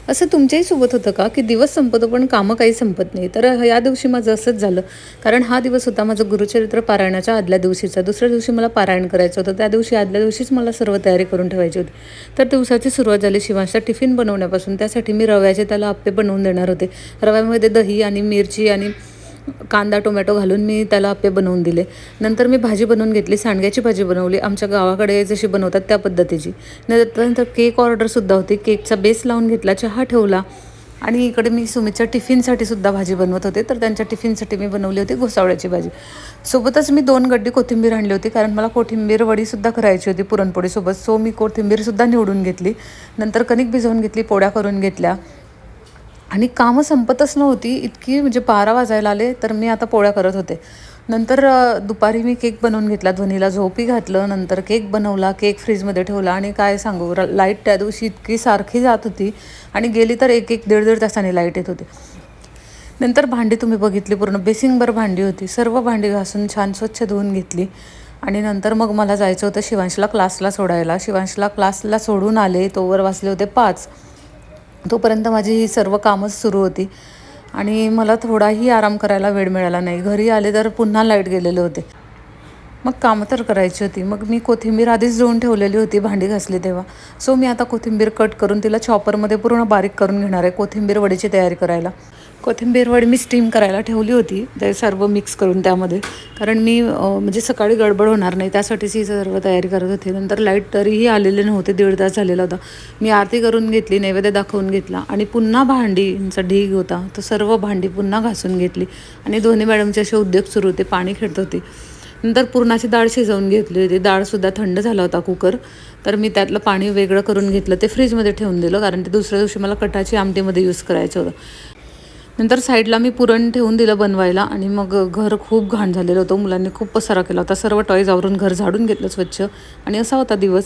असं तुमच्याही सोबत होतं का, की दिवस संपतो पण कामं काही संपत नाही? तर या दिवशी माझं असंच झालं. कारण हा दिवस होता माझं गुरुचरित्र पारायणाच्या आदल्या दिवशीचा. दुसऱ्या दिवशी मला पारायण करायचं होतं. त्या दिवशी आदल्या दिवशीच मला सर्व तयारी करून ठेवायची होती. तर दिवसाची सुरुवात झाली शिवांशचा टिफिन बनवण्यापासून. त्यासाठी मी रव्याचे त्याला अप्पे बनवून देणार होते. रव्यामध्ये दही आणि मिरची आणि कांदा टोमॅटो घालून मी त्याला अप्पे बनवून दिले. नंतर मी भाजी बनवून घेतली, सांडग्याची भाजी बनवली आमच्या गावाकडे जशी बनवतात त्या पद्धतीची. नंतर केक ऑर्डरसुद्धा होती. केकचा बेस लावून घेतला, चहा ठेवला आणि इकडे मी सुमितच्या टिफिनसाठी सुद्धा भाजी बनवत होते. तर त्यांच्या टिफिनसाठी मी बनवली होती घोसावळ्याची भाजी. सोबतच मी 2 गड्डी कोथिंबीर आणली होती, कारण मला कोथिंबीर वडीसुद्धा करायची होती पुरणपोळीसोबत. सो मी कोथिंबीरसुद्धा निवडून घेतली. नंतर कणिक भिजवून घेतली, पोळ्या करून घेतल्या आणि कामं संपतच नव्हती. इतकी म्हणजे 12 वाजायला आले, तर मी आता पोळ्या करत होते. नंतर दुपारी मी केक बनवून घेतला, ध्वनीला झोपी घातलं. नंतर केक बनवला, केक फ्रीजमध्ये ठेवला आणि काय सांगू लाईट त्या दिवशी इतकी सारखी जात होती आणि गेली तर 1-1, 1.5 तासाने लाईट येत होती. नंतर भांडी तुम्ही बघितली, पूर्ण बेसिंगभर भांडी होती. सर्व भांडी घासून छान स्वच्छ धुवून घेतली आणि नंतर मग मला जायचं होतं शिवांशला क्लासला सोडायला. शिवांशला क्लासला सोडून आले, तोवर वाजले होते 5. तोपर्यंत माझी ही सर्व कामच सुरू होती आणि मला थोडाही आराम करायला वेळ मिळाला नाही. घरी आले तर पुन्हा लाईट गेलेले होते. मग कामं तर करायची होती. मग मी कोथिंबीर आधीच धुवून ठेवलेली होती भांडी घासली तेव्हा. सो मी आता कोथिंबीर कट करून तिला चॉपरमध्ये पूर्ण बारीक करून घेणार आहे कोथिंबीर वडीची तयारी करायला. कोथिंबीर वडी मी स्टीम करायला ठेवली होती, ते सर्व मिक्स करून त्यामध्ये. कारण मी म्हणजे सकाळी गडबड होणार नाही त्यासाठीच ही सर्व तयारी करत होते. नंतर लाईट तरीही आलेले नव्हते, 1.5 तास झालेला होता. मी आरती करून घेतली, नैवेद्य दाखवून घेतला आणि पुन्हा भांडींचा ढीग होता, तो सर्व भांडी पुन्हा घासून घेतली आणि दोन्ही मॅडमचे असे उद्योग सुरू होते, पाणी खेळत होते. नंतर पुरणाची डाळ शिजवून घेतली होती. डाळसुद्धा थंड झाला होता कुकर, तर मी त्यातलं पाणी वेगळं करून घेतलं, ते फ्रीजमध्ये ठेवून दिलं, कारण ते दुसऱ्या दिवशी मला कटाची आमटीमध्ये यूज करायचं होतं. नंतर साईडला मी पुरण ठेवून दिलं बनवायला आणि मग घर खूप घाण झालेलं होतं. मुलांनी खूप पसारा केला होता. सर्व टॉईज आवरून घर झाडून घेतलं स्वच्छ आणि असा होता दिवस.